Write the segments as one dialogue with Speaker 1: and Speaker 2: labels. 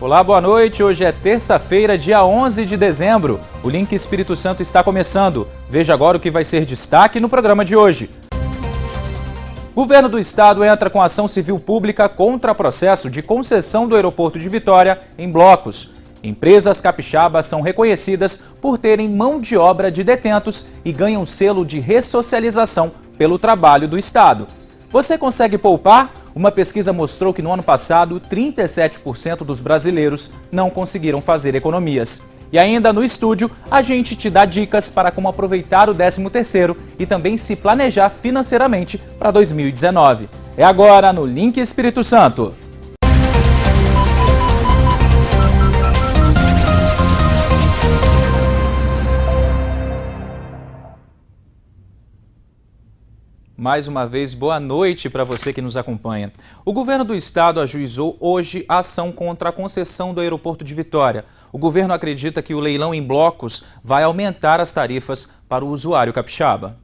Speaker 1: Olá, boa noite. Hoje é terça-feira, dia 11 de dezembro. O Link Espírito Santo está começando. Veja agora o que vai ser destaque no programa de hoje. Governo do Estado entra com ação civil pública contra processo de concessão do aeroporto de Vitória em blocos. Empresas capixabas são reconhecidas por terem mão de obra de detentos e ganham selo de ressocialização pelo trabalho do Estado. Você consegue poupar? Uma pesquisa mostrou que no ano passado, 37% dos brasileiros não conseguiram fazer economias. E ainda no estúdio, a gente te dá dicas para como aproveitar o 13º e também se planejar financeiramente para 2019. É agora no Link Espírito Santo. Mais uma vez, boa noite para você que nos acompanha. O governo do estado ajuizou hoje a ação contra a concessão do aeroporto de Vitória. O governo acredita que o leilão em blocos vai aumentar as tarifas para o usuário capixaba.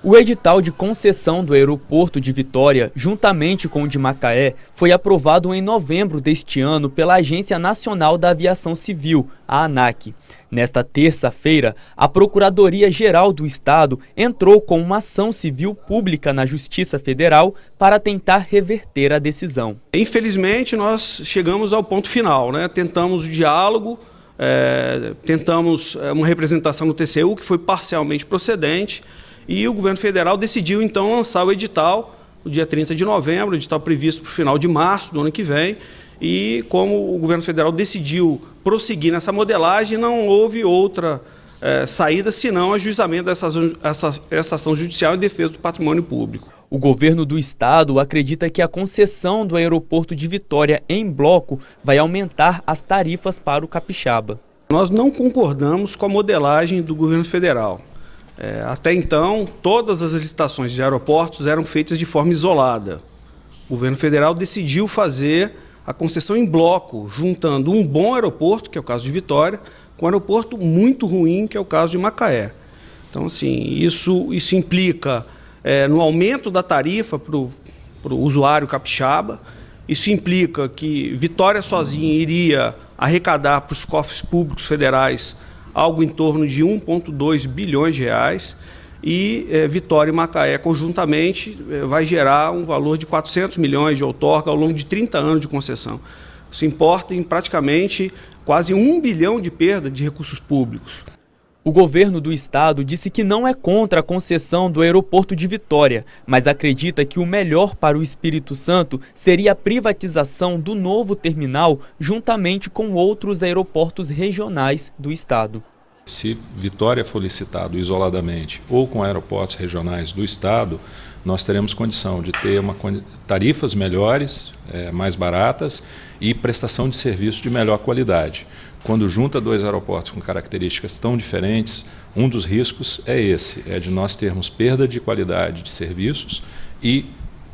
Speaker 2: O edital de concessão do aeroporto de Vitória, juntamente com o de Macaé, foi aprovado em novembro deste ano pela Agência Nacional da Aviação Civil, a ANAC. Nesta terça-feira, a Procuradoria-Geral do Estado entrou com uma ação civil pública na Justiça Federal para tentar reverter a decisão.
Speaker 3: Infelizmente, nós chegamos ao ponto final, né? Tentamos o diálogo, tentamos uma representação no TCU que foi parcialmente procedente e o governo federal decidiu então lançar o edital no dia 30 de novembro, o edital previsto para o final de março do ano que vem. E como o governo federal decidiu prosseguir nessa modelagem, não houve outra saída senão o ajuizamento dessa ação judicial em defesa do patrimônio público.
Speaker 2: O governo do estado acredita que a concessão do aeroporto de Vitória em bloco vai aumentar as tarifas para o capixaba.
Speaker 3: Nós não concordamos com a modelagem do governo federal. Até então, todas as licitações de aeroportos eram feitas de forma isolada. O governo federal decidiu fazer a concessão em bloco, juntando um bom aeroporto, que é o caso de Vitória, com um aeroporto muito ruim, que é o caso de Macaé. Então, assim, isso implica no aumento da tarifa para o usuário capixaba. Isso implica que Vitória sozinha iria arrecadar para os cofres públicos federais algo em torno de 1,2 bilhões de reais. E Vitória e Macaé, conjuntamente, vai gerar um valor de 400 milhões de outorga ao longo de 30 anos de concessão. Isso importa em praticamente quase 1 bilhão de perda de recursos públicos.
Speaker 2: O governo do estado disse que não é contra a concessão do aeroporto de Vitória, mas acredita que o melhor para o Espírito Santo seria a privatização do novo terminal juntamente com outros aeroportos regionais do estado.
Speaker 4: Se Vitória for licitado isoladamente ou com aeroportos regionais do estado, nós teremos condição de ter tarifas melhores, mais baratas e prestação de serviço de melhor qualidade. Quando junta dois aeroportos com características tão diferentes, um dos riscos é esse, de nós termos perda de qualidade de serviços e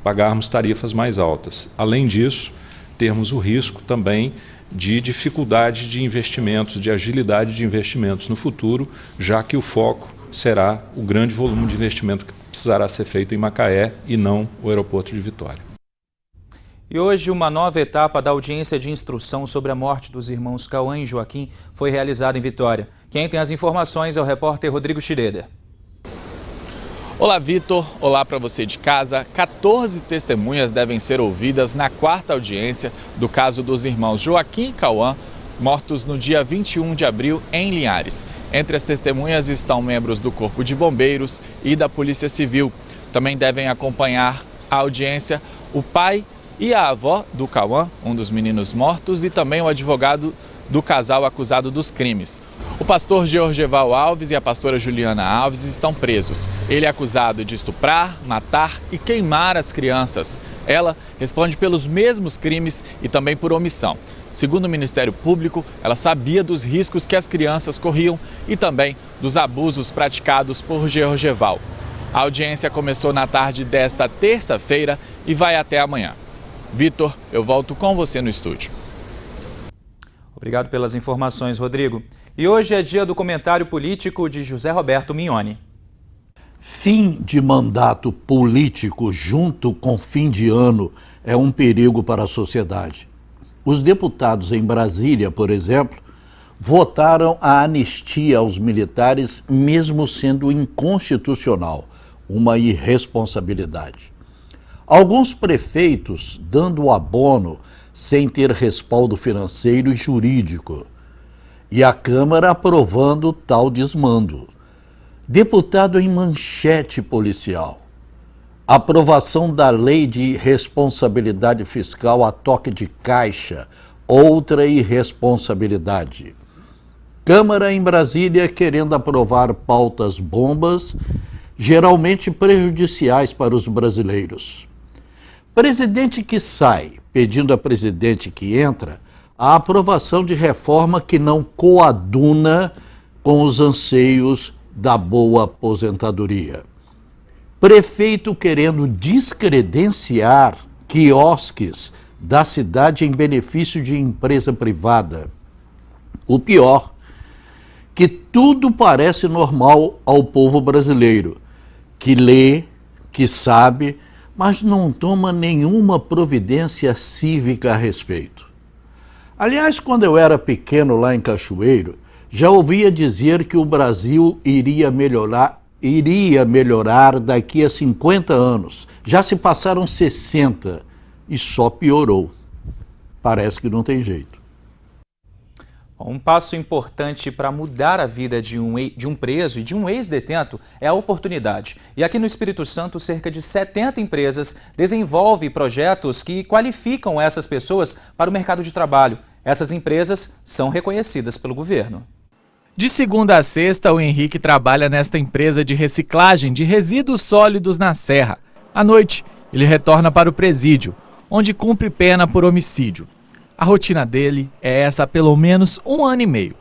Speaker 4: pagarmos tarifas mais altas. Além disso, termos o risco também de dificuldade de investimentos, de agilidade de investimentos no futuro, já que o foco será o grande volume de investimento que precisará ser feito em Macaé e não o aeroporto de Vitória.
Speaker 1: E hoje uma nova etapa da audiência de instrução sobre a morte dos irmãos Cauã e Joaquim foi realizada em Vitória. Quem tem as informações é o repórter Rodrigo Schroeder.
Speaker 5: Olá, Vitor. Olá para você de casa. 14 testemunhas devem ser ouvidas na 4ª audiência do caso dos irmãos Joaquim e Cauã, mortos no dia 21 de abril em Linhares. Entre as testemunhas estão membros do Corpo de Bombeiros e da Polícia Civil. Também devem acompanhar a audiência o pai e a avó do Cauã, um dos meninos mortos, e também o advogado do casal acusado dos crimes. O pastor Georgeval Alves e a pastora Juliana Alves estão presos. Ele é acusado de estuprar, matar e queimar as crianças. Ela responde pelos mesmos crimes e também por omissão. Segundo o Ministério Público, ela sabia dos riscos que as crianças corriam e também dos abusos praticados por Georgeval. A audiência começou na tarde desta terça-feira e vai até amanhã. Vitor, eu volto com você no estúdio.
Speaker 1: Obrigado pelas informações, Rodrigo. E hoje é dia do comentário político de José Roberto Mignoni.
Speaker 6: Fim de mandato político junto com fim de ano é um perigo para a sociedade. Os deputados em Brasília, por exemplo, votaram a anistia aos militares, mesmo sendo inconstitucional, uma irresponsabilidade. Alguns prefeitos dando o abono sem ter respaldo financeiro e jurídico. E a Câmara aprovando tal desmando. Deputado em manchete policial. Aprovação da lei de responsabilidade fiscal a toque de caixa, outra irresponsabilidade. Câmara em Brasília querendo aprovar pautas bombas, geralmente prejudiciais para os brasileiros. Presidente que sai, pedindo a presidente que entra, a aprovação de reforma que não coaduna com os anseios da boa aposentadoria. Prefeito querendo descredenciar quiosques da cidade em benefício de empresa privada. O pior, que tudo parece normal ao povo brasileiro, que lê, que sabe, mas não toma nenhuma providência cívica a respeito. Aliás, quando eu era pequeno lá em Cachoeiro, já ouvia dizer que o Brasil iria melhorar daqui a 50 anos. Já se passaram 60 e só piorou. Parece que não tem jeito.
Speaker 1: Um passo importante para mudar a vida de um preso e de um ex-detento é a oportunidade. E aqui no Espírito Santo, cerca de 70 empresas desenvolvem projetos que qualificam essas pessoas para o mercado de trabalho. Essas empresas são reconhecidas pelo governo.
Speaker 5: De segunda a sexta, o Henrique trabalha nesta empresa de reciclagem de resíduos sólidos na Serra. À noite, ele retorna para o presídio, onde cumpre pena por homicídio. A rotina dele é essa há pelo menos 1 ano e meio.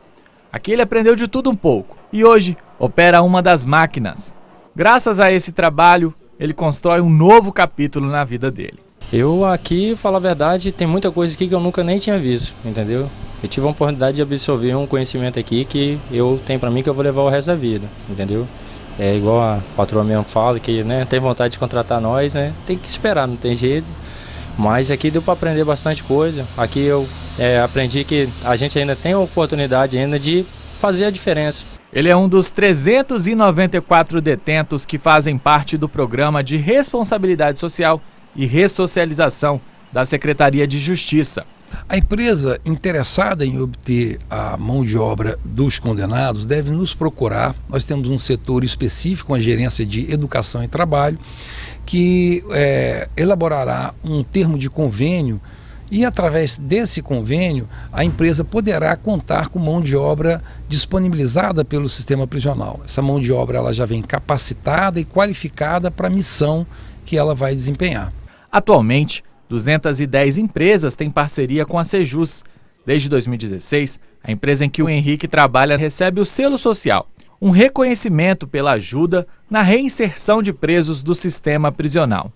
Speaker 5: Aqui ele aprendeu de tudo um pouco e hoje opera uma das máquinas. Graças a esse trabalho, ele constrói um novo capítulo na vida dele.
Speaker 7: Eu aqui, falo a verdade, tem muita coisa aqui que eu nunca nem tinha visto, entendeu? Eu tive a oportunidade de absorver um conhecimento aqui que eu tenho pra mim que eu vou levar o resto da vida, entendeu? É igual a patroa mesmo fala, que né, tem vontade de contratar nós, né? Tem que esperar, não tem jeito. Mas aqui deu para aprender bastante coisa. Aqui eu aprendi que a gente ainda tem a oportunidade ainda de fazer a diferença.
Speaker 5: Ele é um dos 394 detentos que fazem parte do programa de responsabilidade social e ressocialização da Secretaria de Justiça.
Speaker 8: A empresa interessada em obter a mão de obra dos condenados deve nos procurar. Nós temos um setor específico, uma gerência de educação e trabalho, que elaborará um termo de convênio e, através desse convênio, a empresa poderá contar com mão de obra disponibilizada pelo sistema prisional. Essa mão de obra ela já vem capacitada e qualificada para a missão que ela vai desempenhar.
Speaker 5: Atualmente, 210 empresas têm parceria com a Sejus. Desde 2016, a empresa em que o Henrique trabalha recebe o selo social, um reconhecimento pela ajuda na reinserção de presos do sistema prisional.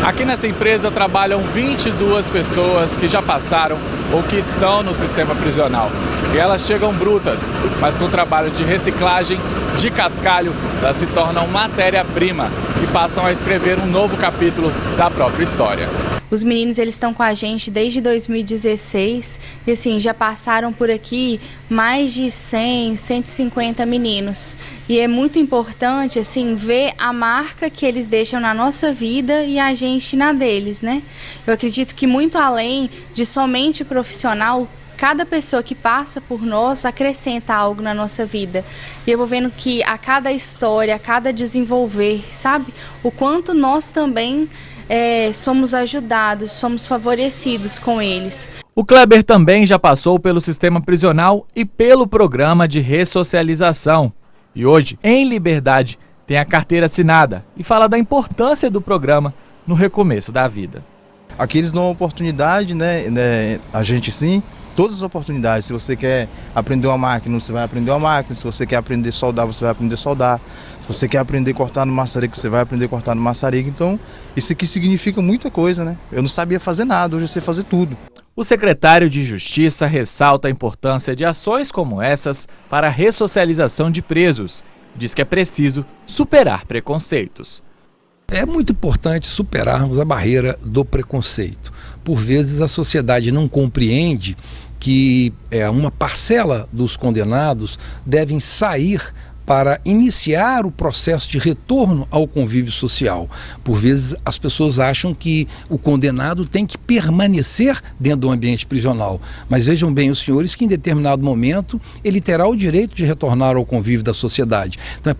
Speaker 5: Aqui nessa empresa trabalham 22 pessoas que já passaram ou que estão no sistema prisional. E elas chegam brutas, mas com o trabalho de reciclagem, de cascalho, elas se tornam matéria-prima e passam a escrever um novo capítulo da própria história.
Speaker 9: Os meninos eles estão com a gente desde 2016 e assim, já passaram por aqui mais de 100, 150 meninos. E é muito importante assim, ver a marca que eles deixam na nossa vida e a gente na deles, né? Eu acredito que muito além de somente profissional, cada pessoa que passa por nós acrescenta algo na nossa vida. E eu vou vendo que a cada história, a cada desenvolver, sabe? O quanto nós também somos ajudados, somos favorecidos com eles.
Speaker 5: O Kleber também já passou pelo sistema prisional e pelo programa de ressocialização. E hoje, em liberdade, tem a carteira assinada e fala da importância do programa no recomeço da vida.
Speaker 10: Aqui eles dão uma oportunidade, né? A gente sim, todas as oportunidades. Se você quer aprender uma máquina, você vai aprender uma máquina. Se você quer aprender a soldar, você vai aprender a soldar. Se você quer aprender a cortar no maçarico, você vai aprender a cortar no maçarico. Então, isso aqui significa muita coisa, né? Eu não sabia fazer nada, hoje eu sei fazer tudo.
Speaker 5: O secretário de Justiça ressalta a importância de ações como essas para a ressocialização de presos. Diz que é preciso superar preconceitos.
Speaker 8: É muito importante superarmos a barreira do preconceito, por vezes a sociedade não compreende que uma parcela dos condenados devem sair para iniciar o processo de retorno ao convívio social. Por vezes as pessoas acham que o condenado tem que permanecer dentro do ambiente prisional, mas vejam bem os senhores que em determinado momento ele terá o direito de retornar ao convívio da sociedade. Então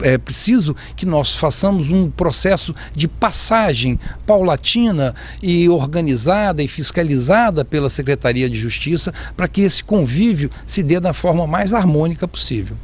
Speaker 8: é preciso que nós façamos um processo de passagem paulatina e organizada e fiscalizada pela Secretaria de Justiça para que esse convívio se dê da forma mais harmônica possível.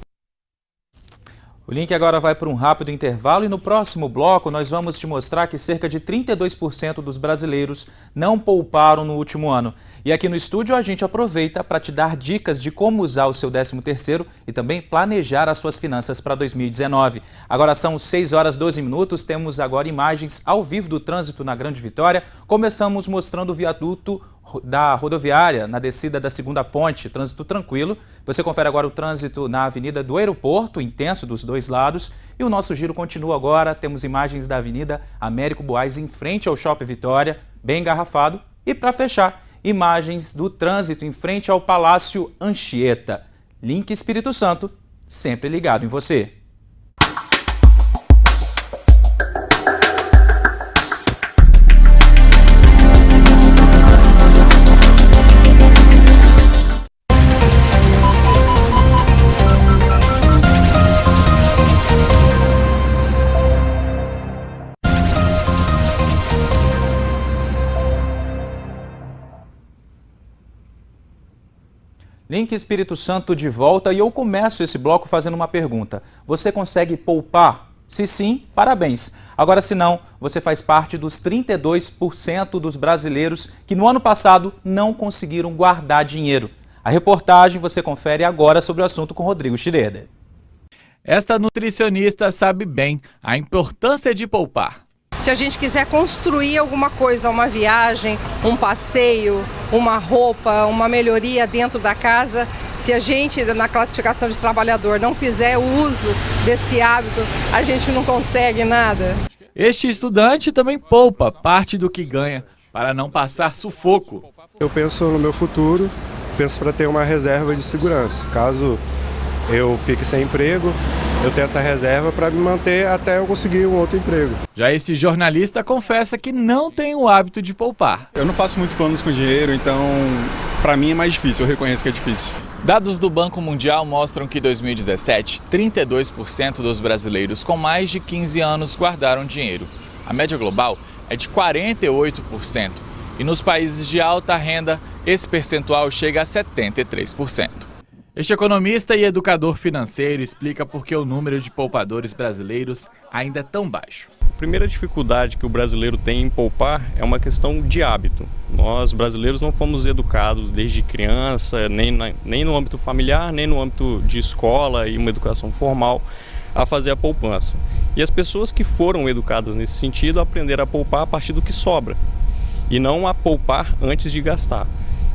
Speaker 1: O link agora vai para um rápido intervalo e no próximo bloco nós vamos te mostrar que cerca de 32% dos brasileiros não pouparam no último ano. E aqui no estúdio a gente aproveita para te dar dicas de como usar o seu 13º e também planejar as suas finanças para 2019. Agora são 6h12, temos agora imagens ao vivo do trânsito na Grande Vitória. Começamos mostrando o viaduto da rodoviária na descida da segunda ponte, trânsito tranquilo. Você confere agora o trânsito na Avenida do Aeroporto, intenso dos dois lados. E o nosso giro continua agora, temos imagens da Avenida Américo Buarque em frente ao Shopping Vitória, bem engarrafado. E para fechar, imagens do trânsito em frente ao Palácio Anchieta. Link Espírito Santo, sempre ligado em você. Link Espírito Santo de volta e eu começo esse bloco fazendo uma pergunta. Você consegue poupar? Se sim, parabéns. Agora, se não, você faz parte dos 32% dos brasileiros que no ano passado não conseguiram guardar dinheiro. A reportagem você confere agora sobre o assunto com Rodrigo Schroeder.
Speaker 5: Esta nutricionista sabe bem a importância de poupar.
Speaker 11: Se a gente quiser construir alguma coisa, uma viagem, um passeio, uma roupa, uma melhoria dentro da casa, se a gente, na classificação de trabalhador, não fizer o uso desse hábito, a gente não consegue nada.
Speaker 5: Este estudante também poupa parte do que ganha para não passar sufoco.
Speaker 12: Eu penso no meu futuro, penso para ter uma reserva de segurança. Caso eu fique sem emprego, eu tenho essa reserva para me manter até eu conseguir um outro emprego.
Speaker 5: Já esse jornalista confessa que não tem o hábito de poupar.
Speaker 13: Eu não faço muito planos com dinheiro, então para mim é mais difícil, eu reconheço que é difícil.
Speaker 5: Dados do Banco Mundial mostram que em 2017, 32% dos brasileiros com mais de 15 anos guardaram dinheiro. A média global é de 48%. E nos países de alta renda, esse percentual chega a 73%. Este economista e educador financeiro explica por que o número de poupadores brasileiros ainda é tão baixo.
Speaker 14: A primeira dificuldade que o brasileiro tem em poupar é uma questão de hábito. Nós, brasileiros, não fomos educados desde criança, nem no âmbito familiar, nem no âmbito de escola e uma educação formal, a fazer a poupança. E as pessoas que foram educadas nesse sentido aprenderam a poupar a partir do que sobra, e não a poupar antes de gastar.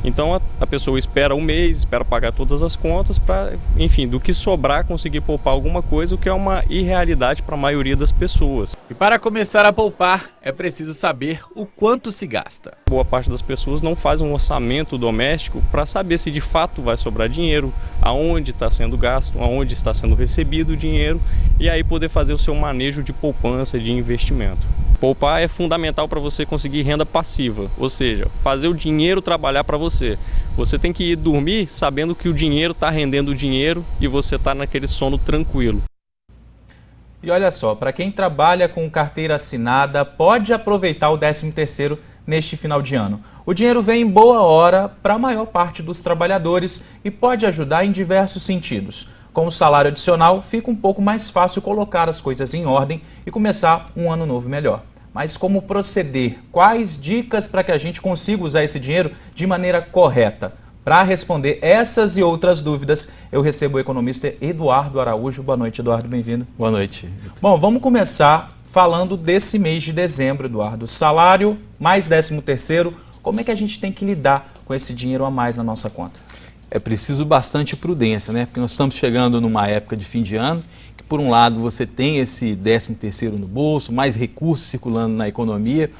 Speaker 14: Então a pessoa espera um mês, espera pagar todas as contas para, enfim, do que sobrar conseguir poupar alguma coisa, o que é uma irrealidade para a maioria das pessoas.
Speaker 5: E para começar a poupar, é preciso saber o quanto se gasta.
Speaker 14: Boa parte das pessoas não faz um orçamento doméstico para saber se de fato vai sobrar dinheiro, aonde está sendo gasto, aonde está sendo recebido o dinheiro, e aí poder fazer o seu manejo de poupança, de investimento. Poupar é fundamental para você conseguir renda passiva, ou seja, fazer o dinheiro trabalhar para você. Você tem que ir dormir sabendo que o dinheiro está rendendo dinheiro e você está naquele sono tranquilo.
Speaker 1: E olha só, para quem trabalha com carteira assinada, pode aproveitar o 13º neste final de ano. O dinheiro vem em boa hora para a maior parte dos trabalhadores e pode ajudar em diversos sentidos. Com o salário adicional, fica um pouco mais fácil colocar as coisas em ordem e começar um ano novo melhor. Mas como proceder? Quais dicas para que a gente consiga usar esse dinheiro de maneira correta? Para responder essas e outras dúvidas, eu recebo o economista Eduardo Araújo. Boa noite, Eduardo, bem-vindo.
Speaker 15: Boa noite.
Speaker 1: Bom, vamos começar falando desse mês de dezembro, Eduardo. Salário mais 13º, como é que a gente tem que lidar com esse dinheiro a mais na nossa conta?
Speaker 15: É preciso bastante prudência, né? Porque nós estamos chegando numa época de fim de ano que
Speaker 1: por um lado, você tem esse 13º no bolso, mais recursos circulando na economia.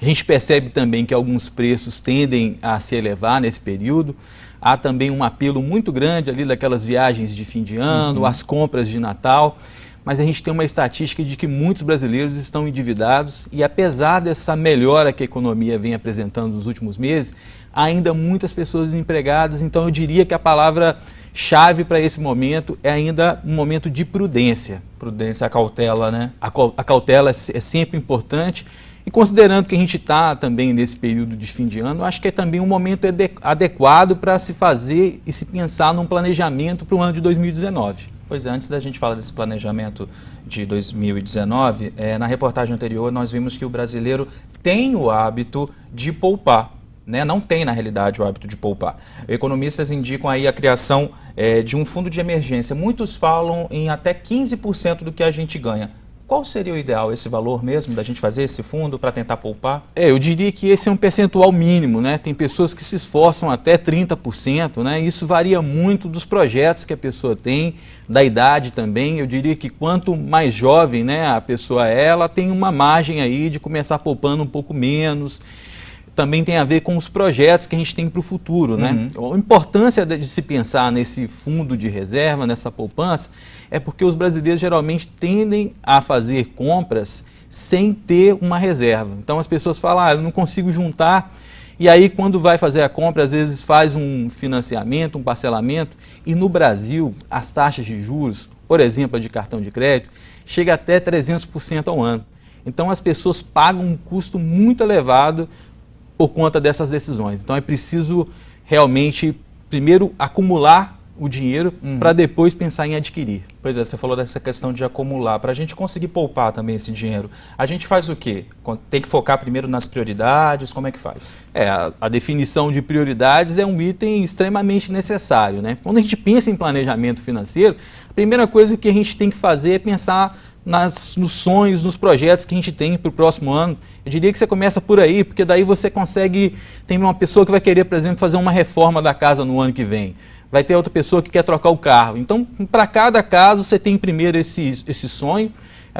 Speaker 1: A gente percebe também que alguns preços tendem a se elevar nesse período. Há também um apelo muito grande ali daquelas viagens de fim de ano, as compras de Natal. Mas a gente tem uma estatística de que muitos brasileiros estão endividados e, apesar dessa melhora que a economia vem apresentando nos últimos meses, ainda muitas pessoas desempregadas. Então, eu diria que a palavra-chave para esse momento é ainda um momento de prudência.
Speaker 5: Prudência, a cautela, né?
Speaker 1: A cautela é sempre importante. E considerando que a gente está também nesse período de fim de ano, acho que é também um momento adequado para se fazer e se pensar num planejamento para o ano de 2019.
Speaker 5: Pois é, antes da gente falar desse planejamento de 2019, na reportagem anterior nós vimos que o brasileiro tem o hábito de poupar, né? Não tem na realidade o hábito de poupar. Economistas indicam aí a criação de um fundo de emergência. Muitos falam em até 15% do que a gente ganha. Qual seria o ideal, esse valor mesmo, da gente fazer esse fundo para tentar poupar?
Speaker 1: Eu diria que esse é um percentual mínimo, né? Tem pessoas que se esforçam até 30%, né? Isso varia muito dos projetos que a pessoa tem, da idade também. Eu diria que quanto mais jovem, né, a pessoa é, ela tem uma margem aí de começar poupando um pouco menos. Também tem a ver com os projetos que a gente tem para o futuro, né? A importância de se pensar nesse fundo de reserva, nessa poupança, é porque os brasileiros geralmente tendem a fazer compras sem ter uma reserva. Então as pessoas falam, eu não consigo juntar, e aí quando vai fazer a compra, às vezes faz um financiamento, um parcelamento, e no Brasil as taxas de juros, por exemplo, a de cartão de crédito, chega até 300% ao ano. Então as pessoas pagam um custo muito elevado por conta dessas decisões. Então é preciso realmente, primeiro, acumular o dinheiro para depois pensar em adquirir.
Speaker 5: Pois é, você falou dessa questão de acumular. Para a gente conseguir poupar também esse dinheiro, a gente faz o quê? Tem que focar primeiro nas prioridades? Como é que faz?
Speaker 1: A definição de prioridades é um item extremamente necessário, né? Quando a gente pensa em planejamento financeiro, a primeira coisa que a gente tem que fazer é pensar nos sonhos, nos projetos que a gente tem para o próximo ano. Eu diria que você começa por aí, porque daí você consegue... Tem uma pessoa que vai querer, por exemplo, fazer uma reforma da casa no ano que vem. Vai ter outra pessoa que quer trocar o carro. Então, para cada caso, você tem primeiro esse sonho.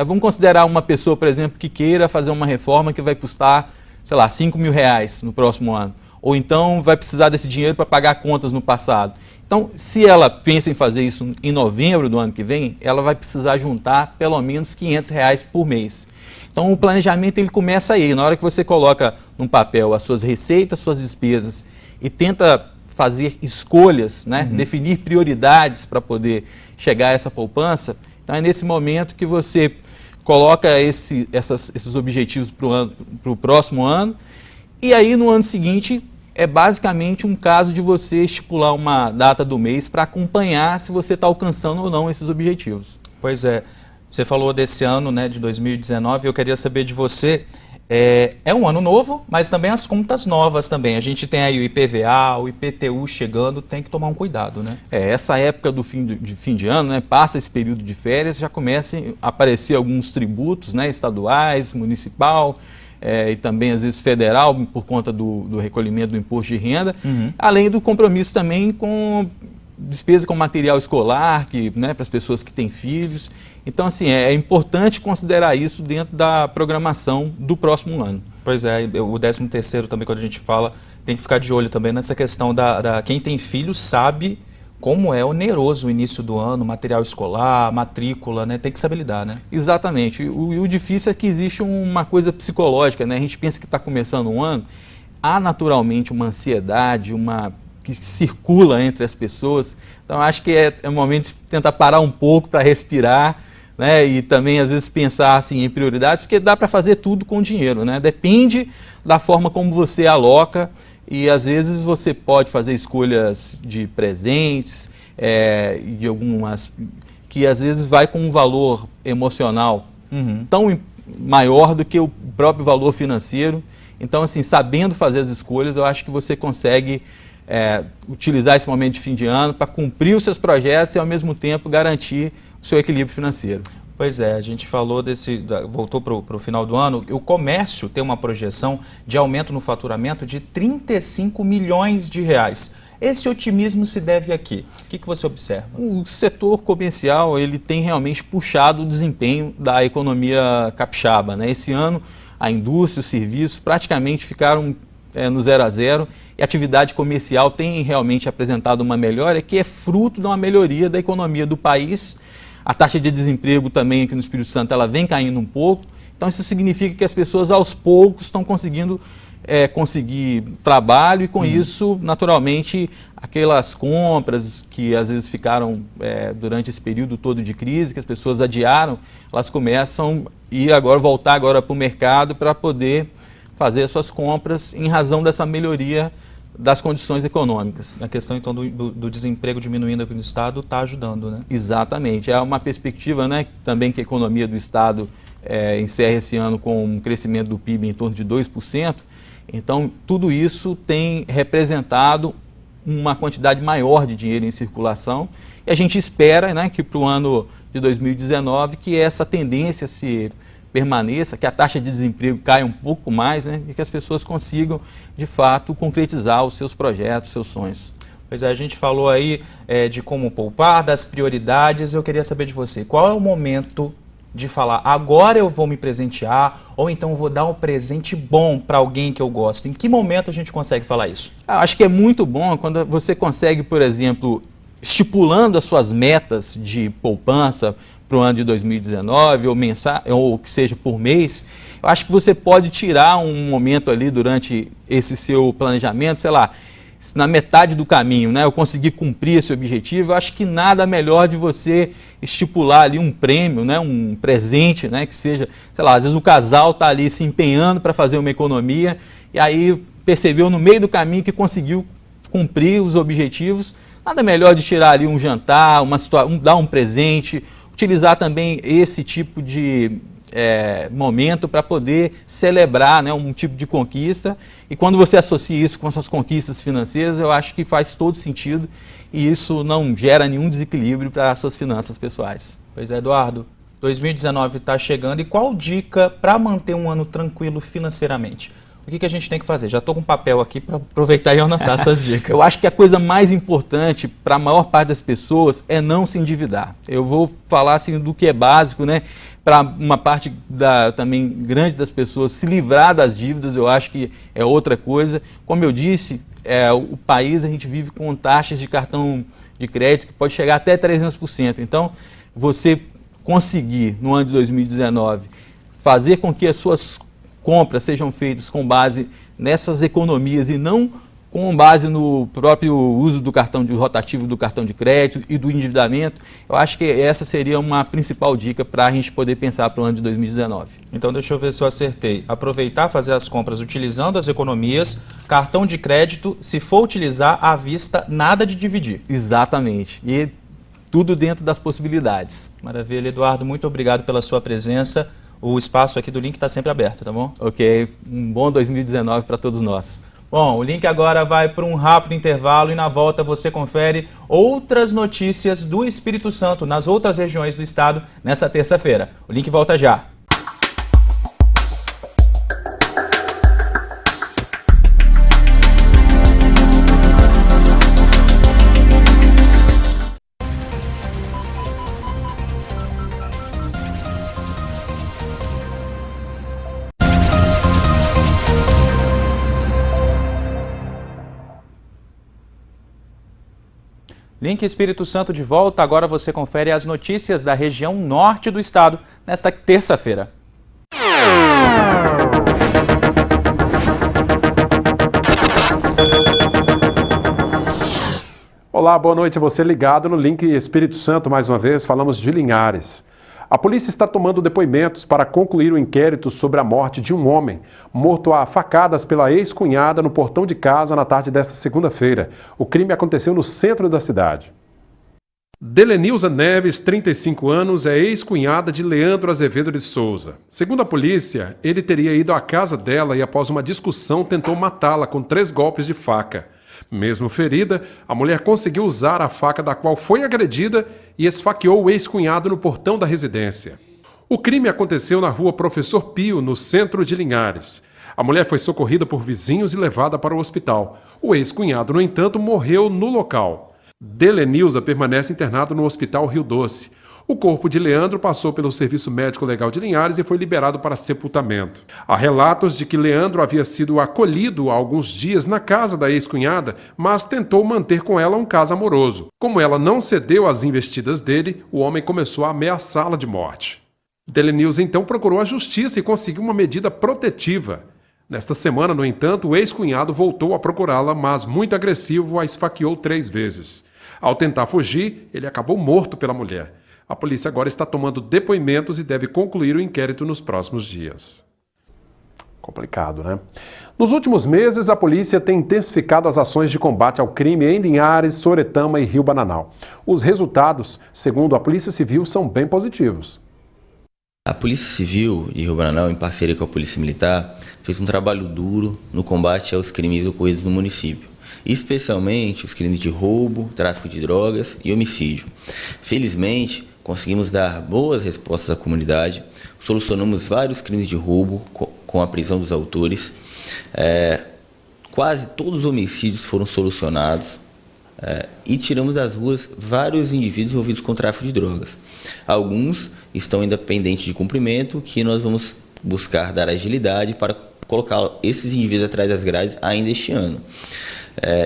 Speaker 1: Vamos considerar uma pessoa, por exemplo, que queira fazer uma reforma que vai custar, sei lá, R$5.000 no próximo ano. Ou então vai precisar desse dinheiro para pagar contas no passado. Então, se ela pensa em fazer isso em novembro do ano que vem, ela vai precisar juntar pelo menos R$500 por mês. Então, o planejamento ele começa aí. Na hora que você coloca num papel as suas receitas, suas despesas e tenta fazer escolhas, né? Definir prioridades para poder chegar a essa poupança, então é nesse momento que você coloca esses objetivos para o próximo ano, e aí no ano seguinte é basicamente um caso de você estipular uma data do mês para acompanhar se você está alcançando ou não esses objetivos.
Speaker 5: Pois é, você falou desse ano, né, de 2019, eu queria saber de você, é um ano novo, mas também as contas novas também. A gente tem aí o IPVA, o IPTU chegando, tem que tomar um cuidado, né?
Speaker 1: Essa época do fim de ano, né, passa esse período de férias, já começam a aparecer alguns tributos, né, estaduais, municipal, e também às vezes federal, por conta do recolhimento do imposto de renda, além do compromisso também com despesa com material escolar, né, para as pessoas que têm filhos. Então, assim, é importante considerar isso dentro da programação do próximo ano.
Speaker 5: Pois é, o 13º também, quando a gente fala, tem que ficar de olho também nessa questão quem tem filhos sabe como é oneroso o início do ano, material escolar, matrícula, né? Tem que saber lidar, né?
Speaker 1: Exatamente. O difícil é que existe uma coisa psicológica, né? A gente pensa que está começando um ano, há naturalmente uma ansiedade, que circula entre as pessoas. Então, acho que é o momento de tentar parar um pouco para respirar, né? E também, às vezes, pensar assim, em prioridades, porque dá para fazer tudo com dinheiro, né? Depende da forma como você aloca. E às vezes você pode fazer escolhas de presentes, de algumas que às vezes vai com um valor emocional tão maior do que o próprio valor financeiro. Então, assim, sabendo fazer as escolhas, eu acho que você consegue utilizar esse momento de fim de ano para cumprir os seus projetos e ao mesmo tempo garantir o seu equilíbrio financeiro.
Speaker 5: Pois é, a gente falou voltou para o final do ano, o comércio tem uma projeção de aumento no faturamento de R$35 milhões. Esse otimismo se deve a quê? O que você observa?
Speaker 1: O setor comercial ele tem realmente puxado o desempenho da economia capixaba, né? Esse ano a indústria, os serviços praticamente ficaram no 0 a 0 e a atividade comercial tem realmente apresentado uma melhora que é fruto de uma melhoria da economia do país. A taxa de desemprego também aqui no Espírito Santo ela vem caindo um pouco, então isso significa que as pessoas aos poucos estão conseguindo conseguir trabalho e com isso, naturalmente, aquelas compras que às vezes ficaram durante esse período todo de crise, que as pessoas adiaram, elas começam a voltar agora para o mercado para poder fazer as suas compras em razão dessa melhoria das condições econômicas.
Speaker 5: A questão, então, do desemprego diminuindo aqui no Estado está ajudando, né?
Speaker 1: Exatamente. É uma perspectiva, né, também que a economia do Estado encerra esse ano com um crescimento do PIB em torno de 2%. Então, tudo isso tem representado uma quantidade maior de dinheiro em circulação e a gente espera, né, que para o ano de 2019 que essa tendência se permaneça, que a taxa de desemprego caia um pouco mais, né, e que as pessoas consigam, de fato, concretizar os seus projetos, os seus sonhos.
Speaker 5: Pois é, a gente falou aí de como poupar, das prioridades. Eu queria saber de você, qual é o momento de falar, agora eu vou me presentear, ou então eu vou dar um presente bom para alguém que eu gosto? Em que momento a gente consegue falar isso?
Speaker 1: Acho que é muito bom quando você consegue, por exemplo, estipulando as suas metas de poupança para o ano de 2019, ou que seja por mês, eu acho que você pode tirar um momento ali durante esse seu planejamento, sei lá, na metade do caminho, né, eu conseguir cumprir esse objetivo. Eu acho que nada melhor de você estipular ali um prêmio, né, um presente, né, que seja, sei lá, às vezes o casal está ali se empenhando para fazer uma economia e aí percebeu no meio do caminho que conseguiu cumprir os objetivos. Nada melhor de tirar ali um jantar, dar um presente, utilizar também esse tipo de momento para poder celebrar, né, um tipo de conquista. E quando você associa isso com as suas conquistas financeiras, eu acho que faz todo sentido e isso não gera nenhum desequilíbrio para as suas finanças pessoais.
Speaker 5: Pois é, Eduardo, 2019 está chegando e qual dica para manter um ano tranquilo financeiramente? O que a gente tem que fazer? Já estou com um papel aqui para aproveitar e anotar essas dicas.
Speaker 1: Eu acho que a coisa mais importante para a maior parte das pessoas é não se endividar. Eu vou falar assim do que é básico, né? Para uma parte também grande das pessoas se livrar das dívidas, eu acho que é outra coisa. Como eu disse, o país a gente vive com taxas de cartão de crédito que pode chegar até 300%. Então, você conseguir no ano de 2019 fazer com que as suas compras sejam feitas com base nessas economias e não com base no próprio uso do cartão rotativo do cartão de crédito e do endividamento, eu acho que essa seria uma principal dica para a gente poder pensar para o ano de 2019.
Speaker 5: Então deixa eu ver se eu acertei. Aproveitar, fazer as compras utilizando as economias, cartão de crédito, se for utilizar à vista, nada de dividir.
Speaker 1: Exatamente. E tudo dentro das possibilidades.
Speaker 5: Maravilha, Eduardo, muito obrigado pela sua presença. O espaço aqui do Link está sempre aberto, tá bom?
Speaker 1: Ok, um bom 2019 para todos nós.
Speaker 5: Bom, o Link agora vai para um rápido intervalo e na volta você confere outras notícias do Espírito Santo nas outras regiões do estado nessa terça-feira. O Link volta já. Link Espírito Santo de volta, agora você confere as notícias da região norte do estado nesta terça-feira.
Speaker 15: Olá, boa noite a você ligado no Link Espírito Santo mais uma vez, falamos de Linhares. A polícia está tomando depoimentos para concluir o inquérito sobre a morte de um homem morto a facadas pela ex-cunhada no portão de casa na tarde desta segunda-feira. O crime aconteceu no centro da cidade. Delenilza Neves, 35 anos, é ex-cunhada de Leandro Azevedo de Souza. Segundo a polícia, ele teria ido à casa dela e após uma discussão tentou matá-la com 3 golpes de faca. Mesmo ferida, a mulher conseguiu usar a faca da qual foi agredida e esfaqueou o ex-cunhado no portão da residência. O crime aconteceu na rua Professor Pio, no centro de Linhares. A mulher foi socorrida por vizinhos e levada para o hospital. O ex-cunhado, no entanto, morreu no local. Delenilza permanece internado no Hospital Rio Doce. O corpo de Leandro passou pelo Serviço Médico Legal de Linhares e foi liberado para sepultamento. Há relatos de que Leandro havia sido acolhido há alguns dias na casa da ex-cunhada, mas tentou manter com ela um caso amoroso. Como ela não cedeu às investidas dele, o homem começou a ameaçá-la de morte. Delenilza então procurou a justiça e conseguiu uma medida protetiva. Nesta semana, no entanto, o ex-cunhado voltou a procurá-la, mas muito agressivo a esfaqueou 3 vezes. Ao tentar fugir, ele acabou morto pela mulher. A polícia agora está tomando depoimentos e deve concluir o inquérito nos próximos dias. Complicado, né? Nos últimos meses, a polícia tem intensificado as ações de combate ao crime em Linhares, Soretama e Rio Bananal. Os resultados, segundo a Polícia Civil, são bem positivos.
Speaker 16: A Polícia Civil de Rio Bananal, em parceria com a Polícia Militar, fez um trabalho duro no combate aos crimes ocorridos no município, especialmente os crimes de roubo, tráfico de drogas e homicídio. Felizmente, conseguimos dar boas respostas à comunidade, solucionamos vários crimes de roubo com a prisão dos autores, quase todos os homicídios foram solucionados e tiramos das ruas vários indivíduos envolvidos com tráfico de drogas. Alguns estão ainda pendentes de cumprimento, que nós vamos buscar dar agilidade para colocar esses indivíduos atrás das grades ainda este ano.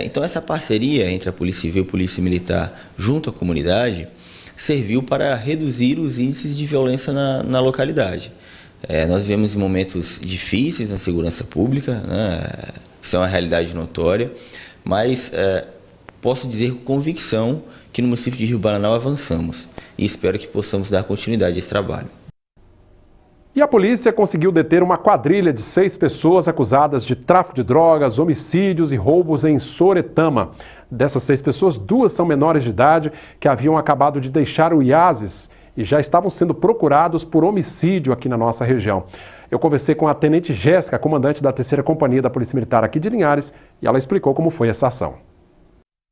Speaker 16: Então essa parceria entre a Polícia Civil e a Polícia Militar junto à comunidade serviu para reduzir os índices de violência na localidade. Nós vivemos em momentos difíceis na segurança pública, né? Isso é uma realidade notória, mas posso dizer com convicção que no município de Rio Bananal avançamos e espero que possamos dar continuidade a esse trabalho.
Speaker 15: E a polícia conseguiu deter uma quadrilha de 6 pessoas acusadas de tráfico de drogas, homicídios e roubos em Soretama. Dessas 6 pessoas, 2 são menores de idade que haviam acabado de deixar o IASES e já estavam sendo procurados por homicídio aqui na nossa região. Eu conversei com a Tenente Jéssica, comandante da 3ª Companhia da Polícia Militar aqui de Linhares, e ela explicou como foi essa ação.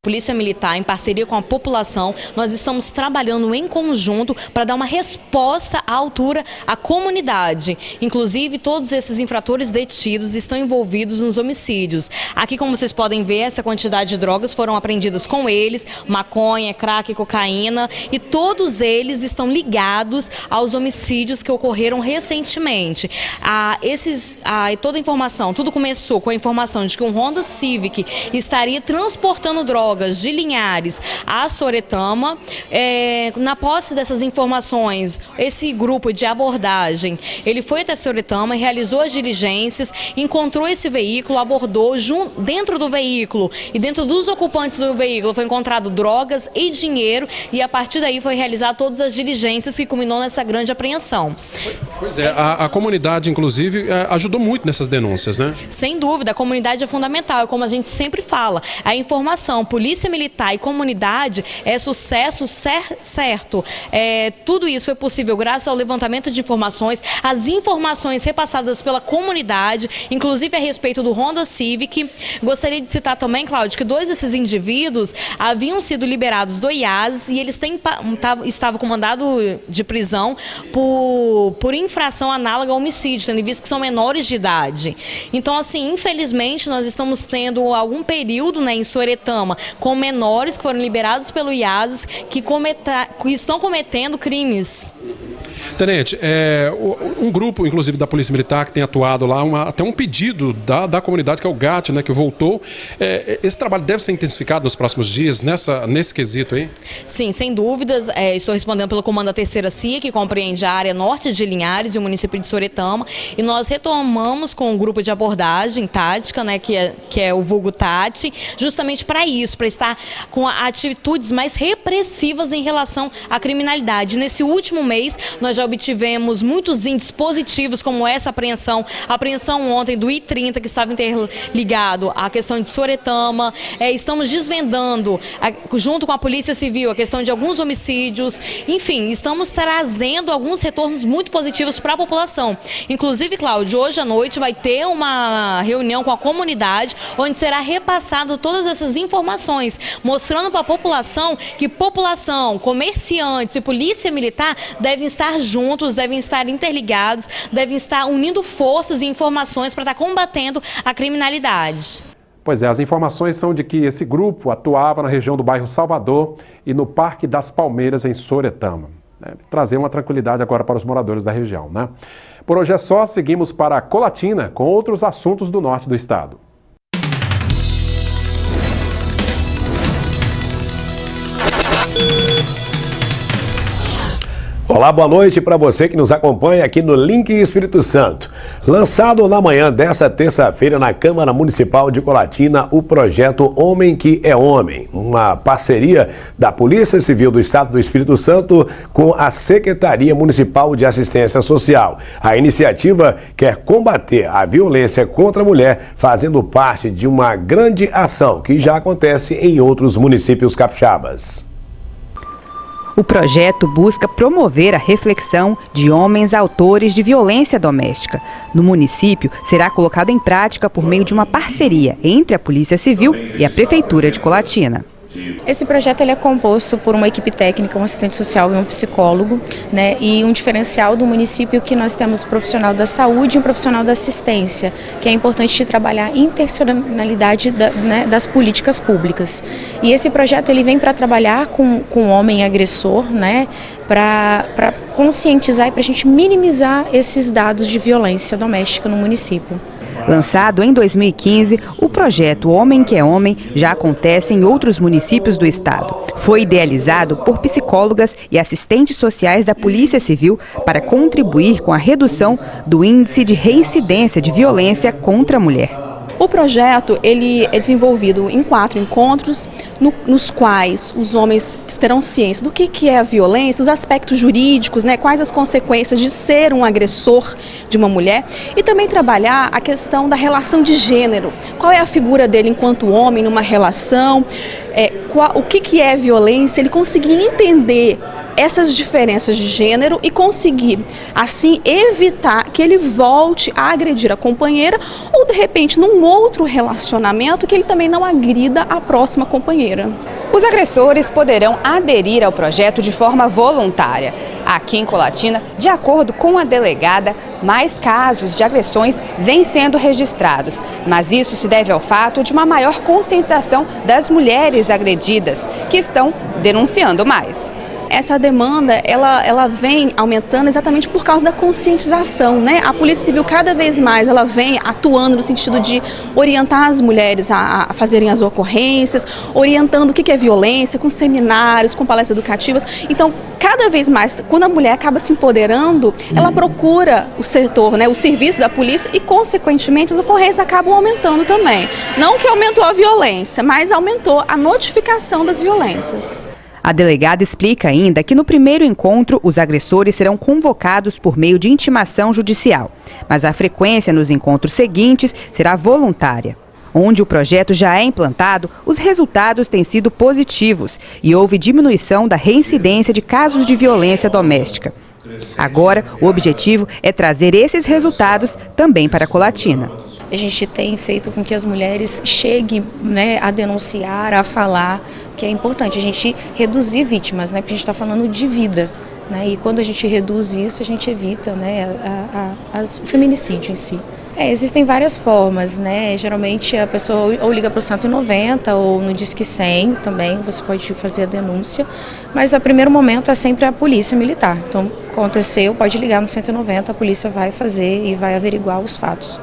Speaker 17: Polícia Militar, em parceria com a população, nós estamos trabalhando em conjunto para dar uma resposta à altura à comunidade. Inclusive, todos esses infratores detidos estão envolvidos nos homicídios. Aqui, como vocês podem ver, essa quantidade de drogas foram apreendidas com eles, maconha, crack, cocaína, e todos eles estão ligados aos homicídios que ocorreram recentemente. Toda a informação, tudo começou com a informação de que um Honda Civic estaria transportando drogas de Linhares a Soretama. Na posse dessas informações, esse grupo de abordagem, ele foi até Soretama, realizou as diligências, encontrou esse veículo, abordou dentro do veículo e dentro dos ocupantes do veículo foi encontrado drogas e dinheiro, e a partir daí foi realizar todas as diligências que culminou nessa grande apreensão.
Speaker 15: Pois é, a comunidade, inclusive, ajudou muito nessas denúncias, né?
Speaker 17: Sem dúvida, a comunidade é fundamental, como a gente sempre fala, a informação, Polícia Militar e comunidade é sucesso certo. Tudo isso foi possível graças ao levantamento de informações, as informações repassadas pela comunidade, inclusive a respeito do Honda Civic. Gostaria de citar também, Cláudio, que 2 desses indivíduos haviam sido liberados do IAS e eles estavam com mandado de prisão por infração análoga ao homicídio, tendo em vista que são menores de idade. Então, assim, infelizmente, nós estamos tendo algum período, né, em Soretama com menores que foram liberados pelo IASES que estão cometendo crimes.
Speaker 15: Tenente, um grupo, inclusive, da Polícia Militar que tem atuado lá, até um pedido da comunidade, que é o GAT, né, que voltou. Esse trabalho deve ser intensificado nos próximos dias, nesse quesito aí?
Speaker 17: Sim, sem dúvidas. Estou respondendo pelo comando da 3ª CIA, que compreende a área norte de Linhares e o município de Soretama. E nós retomamos com o grupo de abordagem tática, né, que é o vulgo TAT, justamente para isso, para estar com atitudes mais repressivas em relação à criminalidade. Nesse último mês, nós já obtivemos muitos índices positivos, como essa apreensão ontem do I-30, que estava interligado à questão de Soretama. Estamos desvendando, junto com a Polícia Civil, a questão de alguns homicídios. Enfim, estamos trazendo alguns retornos muito positivos para a população. Inclusive, Cláudio, hoje à noite vai ter uma reunião com a comunidade, onde será repassado todas essas informações, mostrando para a população que população, comerciantes e polícia militar devem estar juntos juntos, devem estar interligados, devem estar unindo forças e informações para estar combatendo a criminalidade.
Speaker 15: Pois é, as informações são de que esse grupo atuava na região do bairro Salvador e no Parque das Palmeiras, em Soretama. Trazer uma tranquilidade agora para os moradores da região, né? Por hoje é só, seguimos para Colatina com outros assuntos do norte do estado.
Speaker 18: Olá, boa noite para você que nos acompanha aqui no Link Espírito Santo. Lançado na manhã desta terça-feira na Câmara Municipal de Colatina, o projeto Homem que é Homem, uma parceria da Polícia Civil do Estado do Espírito Santo com a Secretaria Municipal de Assistência Social. A iniciativa quer combater a violência contra a mulher, fazendo parte de uma grande ação que já acontece em outros municípios capixabas.
Speaker 19: O projeto busca promover a reflexão de homens autores de violência doméstica. No município, será colocado em prática por meio de uma parceria entre a Polícia Civil e a Prefeitura de Colatina.
Speaker 20: Esse projeto ele é composto por uma equipe técnica, um assistente social e um psicólogo, né? E um diferencial do município que nós temos um profissional da saúde e um profissional da assistência, que é importante de trabalhar a intencionalidade das políticas públicas. E esse projeto ele vem para trabalhar com o homem agressor, né? Para conscientizar e para a gente minimizar esses dados de violência doméstica no município.
Speaker 19: Lançado em 2015, o projeto Homem que é Homem já acontece em outros municípios do estado. Foi idealizado por psicólogas e assistentes sociais da Polícia Civil para contribuir com a redução do índice de reincidência de violência contra a mulher.
Speaker 21: O projeto ele é desenvolvido em 4 encontros, nos quais os homens terão ciência do que é a violência, os aspectos jurídicos, né, quais as consequências de ser um agressor de uma mulher, e também trabalhar a questão da relação de gênero. Qual é a figura dele enquanto homem numa relação, o que é violência, ele conseguir entender essas diferenças de gênero e conseguir, assim, evitar que ele volte a agredir a companheira ou, de repente, num outro relacionamento, que ele também não agrida a próxima companheira.
Speaker 19: Os agressores poderão aderir ao projeto de forma voluntária. Aqui em Colatina, de acordo com a delegada, mais casos de agressões vêm sendo registrados, mas isso se deve ao fato de uma maior conscientização das mulheres agredidas, que estão denunciando mais.
Speaker 21: Essa demanda, ela vem aumentando exatamente por causa da conscientização, né? A Polícia Civil cada vez mais, ela vem atuando no sentido de orientar as mulheres a fazerem as ocorrências, orientando o que é violência, com seminários, com palestras educativas. Então, cada vez mais, quando a mulher acaba se empoderando, ela procura o setor, né, o serviço da polícia e, consequentemente, as ocorrências acabam aumentando também. Não que aumentou a violência, mas aumentou a notificação das violências.
Speaker 19: A delegada explica ainda que no primeiro encontro os agressores serão convocados por meio de intimação judicial, mas a frequência nos encontros seguintes será voluntária. Onde o projeto já é implantado, os resultados têm sido positivos e houve diminuição da reincidência de casos de violência doméstica. Agora, o objetivo é trazer esses resultados também para Colatina.
Speaker 20: A gente tem feito com que as mulheres cheguem, né, a denunciar, a falar, que é importante a gente reduzir vítimas, né, porque a gente está falando de vida, né, e quando a gente reduz isso, a gente evita, né, o feminicídio em si. Existem várias formas, né, geralmente a pessoa ou liga para o 190 ou no Disque 100 também, você pode fazer a denúncia, mas o primeiro momento é sempre a polícia militar. Então, aconteceu, pode ligar no 190, a polícia vai fazer e vai averiguar os fatos.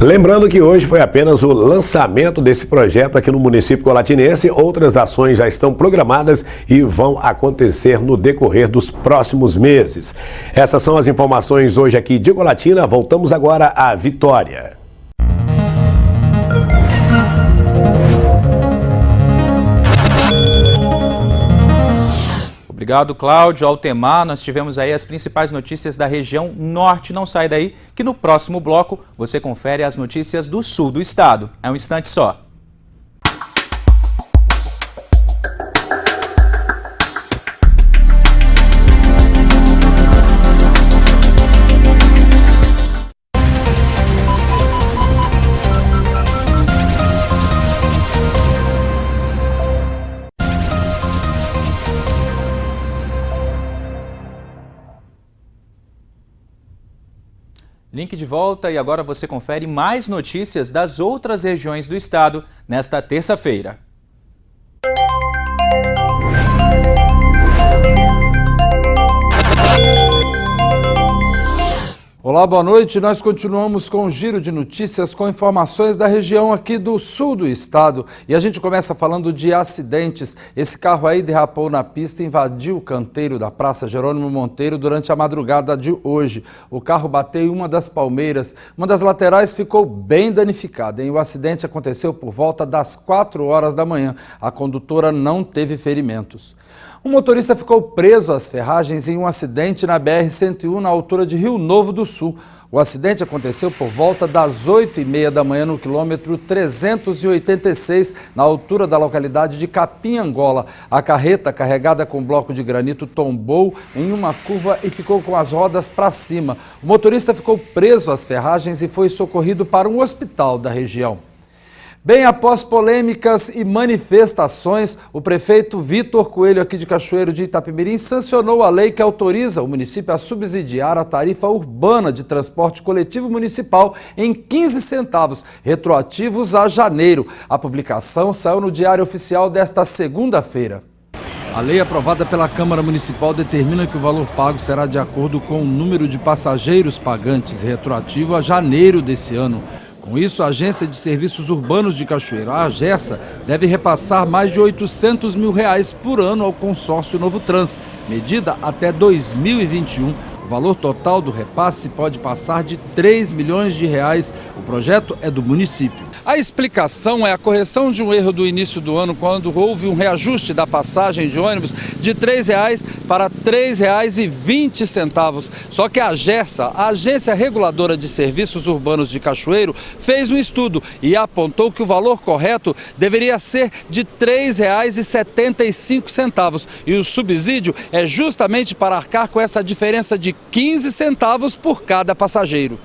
Speaker 18: Lembrando que hoje foi apenas o lançamento desse projeto aqui no município colatinense. Outras ações já estão programadas e vão acontecer no decorrer dos próximos meses. Essas são as informações hoje aqui de Colatina. Voltamos agora à Vitória.
Speaker 1: Obrigado, Cláudio, Altemar. Nós tivemos aí as principais notícias da região norte. Não sai daí, que no próximo bloco você confere as notícias do sul do estado. É um instante só. Link de volta e agora você confere mais notícias das outras regiões do estado nesta terça-feira.
Speaker 3: Olá, boa noite. Nós continuamos com o giro de notícias com informações da região aqui do sul do estado. E a gente começa falando de acidentes. Esse carro aí derrapou na pista e invadiu o canteiro da Praça Jerônimo Monteiro durante a madrugada de hoje. O carro bateu em uma das palmeiras. Uma das laterais ficou bem danificada. E o acidente aconteceu por volta das 4 horas da manhã. A condutora não teve ferimentos. Um motorista ficou preso às ferragens em um acidente na BR-101 na altura de Rio Novo do Sul. O acidente aconteceu por volta das 8h30 da manhã no quilômetro 386, na altura da localidade de Capim-Angola. A carreta, carregada com bloco de granito, tombou em uma curva e ficou com as rodas para cima. O motorista ficou preso às ferragens e foi socorrido para um hospital da região. Bem, após polêmicas e manifestações, o prefeito Vitor Coelho, aqui de Cachoeiro de Itapemirim, sancionou a lei que autoriza o município a subsidiar a tarifa urbana de transporte coletivo municipal em 15 centavos, retroativos a janeiro. A publicação saiu no Diário Oficial desta segunda-feira. A lei aprovada pela Câmara Municipal determina que o valor pago será de acordo com o número de passageiros pagantes, retroativo a janeiro desse ano. Com isso, a Agência de Serviços Urbanos de Cachoeiro, a AGERSA, deve repassar mais de R$800 mil por ano ao consórcio Novo Trans, medida até 2021. O valor total do repasse pode passar de R$3 milhões. O projeto é do município. A explicação é a correção de um erro do início do ano, quando houve um reajuste da passagem de ônibus de R$3 para R$ 3,20. Só que a AGERSA, a Agência Reguladora de Serviços Urbanos de Cachoeiro, fez um estudo e apontou que o valor correto deveria ser de R$ 3,75. E o subsídio é justamente para arcar com essa diferença de 15 centavos por cada passageiro.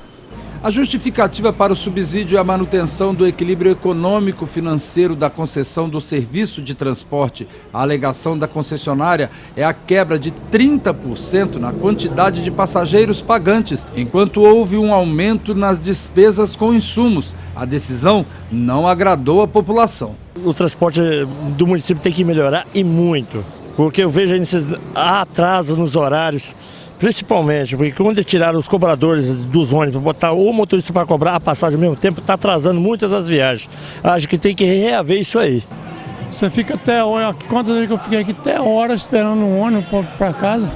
Speaker 3: A justificativa para o subsídio é a manutenção do equilíbrio econômico-financeiro da concessão do serviço de transporte. A alegação da concessionária é a quebra de 30% na quantidade de passageiros pagantes, enquanto houve um aumento nas despesas com insumos. A decisão não agradou a população.
Speaker 22: O transporte do município tem que melhorar e muito, porque eu vejo esses atrasos nos horários. Principalmente, porque quando tiraram os cobradores dos ônibus, botar o motorista para cobrar a passagem ao mesmo tempo, está atrasando muitas as viagens. Acho que tem que reaver isso aí.
Speaker 23: Você fica até hora, quantas vezes que eu fiquei aqui, até hora esperando um ônibus para casa.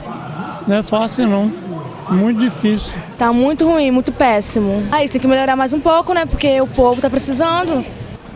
Speaker 23: Não é fácil não, muito difícil.
Speaker 24: Tá muito ruim, muito péssimo. Aí tem que melhorar mais um pouco, né, porque o povo tá precisando.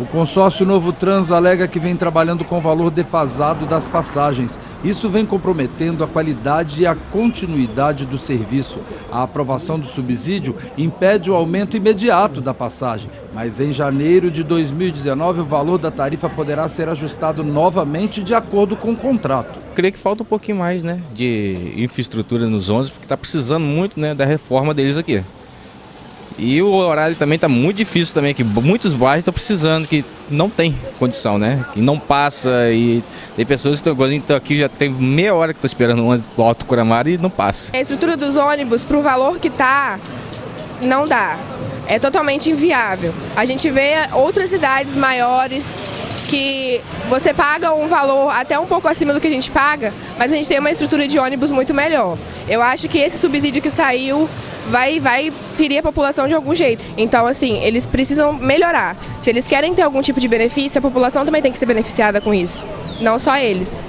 Speaker 3: O consórcio Novo Trans alega que vem trabalhando com o valor defasado das passagens. Isso vem comprometendo a qualidade e a continuidade do serviço. A aprovação do subsídio impede o aumento imediato da passagem, mas em janeiro de 2019 o valor da tarifa poderá ser ajustado novamente de acordo com o contrato.
Speaker 25: Creio que falta um pouquinho mais, né, de infraestrutura nos ônibus, porque está precisando muito, né, da reforma deles aqui. E o horário também está muito difícil também, que muitos bairros estão precisando, que não tem condição, né? Que não passa e tem pessoas que estão aqui, já tem meia hora que estão esperando o Alto Curamara e não passa.
Speaker 26: A estrutura dos ônibus, para o valor que está, não dá. É totalmente inviável. A gente vê outras cidades maiores que você paga um valor até um pouco acima do que a gente paga, mas a gente tem uma estrutura de ônibus muito melhor. Eu acho que esse subsídio que saiu vai ferir a população de algum jeito. Então, assim, eles precisam melhorar. Se eles querem ter algum tipo de benefício, a população também tem que ser beneficiada com isso, não só eles.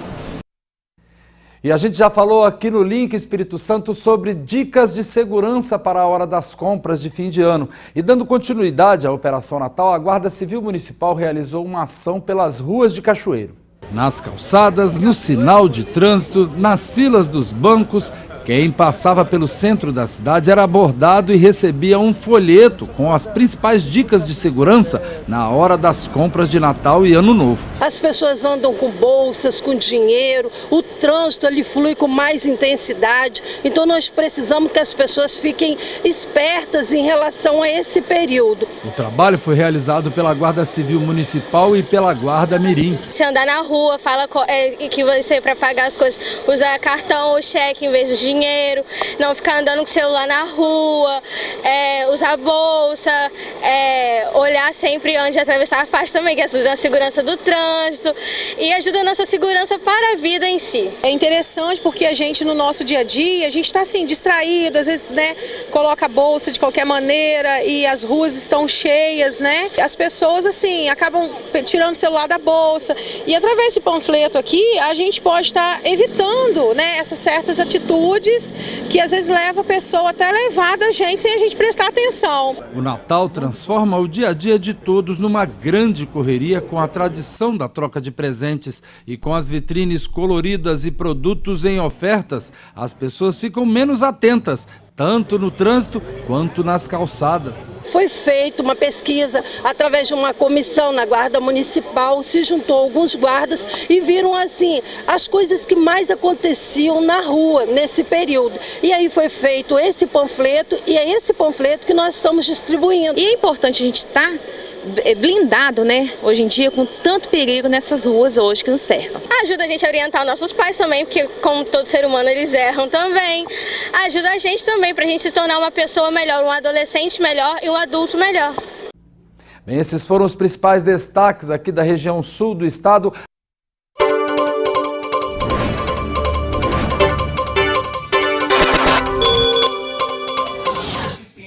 Speaker 3: E a gente já falou aqui no Link Espírito Santo sobre dicas de segurança para a hora das compras de fim de ano. E dando continuidade à Operação Natal, a Guarda Civil Municipal realizou uma ação pelas ruas de Cachoeiro. Nas calçadas, no sinal de trânsito, nas filas dos bancos, quem passava pelo centro da cidade era abordado e recebia um folheto com as principais dicas de segurança na hora das compras de Natal e Ano Novo.
Speaker 27: As pessoas andam com bolsas, com dinheiro, o trânsito ali flui com mais intensidade, então nós precisamos que as pessoas fiquem espertas em relação a esse período.
Speaker 3: O trabalho foi realizado pela Guarda Civil Municipal e pela Guarda Mirim.
Speaker 28: Se andar na rua, fala que você para pagar as coisas, usa cartão ou cheque em vez de dinheiro.
Speaker 2: dinheiro, não ficar andando com o celular na rua, usar bolsa, olhar sempre antes de atravessar a faixa também, que ajuda na segurança do trânsito e ajuda a nossa segurança para a vida em si.
Speaker 4: É interessante porque a gente no nosso dia a dia, a gente está assim distraído, às vezes, né, coloca a bolsa de qualquer maneira e as ruas estão cheias, né? As pessoas assim acabam tirando o celular da bolsa e através desse panfleto aqui a gente pode estar evitando, né, essas certas atitudes que às vezes levam a pessoa até levar da gente sem a gente prestar atenção.
Speaker 3: O Natal transforma o dia a dia de todos numa grande correria com a tradição da troca de presentes e com as vitrines coloridas e produtos em ofertas, as pessoas ficam menos atentas, tanto no trânsito quanto nas calçadas.
Speaker 27: Foi feita uma pesquisa através de uma comissão na Guarda Municipal, se juntou alguns guardas e viram assim as coisas que mais aconteciam na rua nesse período. E aí foi feito esse panfleto e é esse panfleto que nós estamos distribuindo.
Speaker 6: E é importante a gente estar blindado, né, hoje em dia, com tanto perigo nessas ruas hoje que nos cercam.
Speaker 2: Ajuda a gente a orientar nossos pais também, porque como todo ser humano eles erram também. Ajuda a gente também para a gente se tornar uma pessoa melhor, um adolescente melhor e um adulto melhor.
Speaker 3: Bem, esses foram os principais destaques aqui da região sul do estado.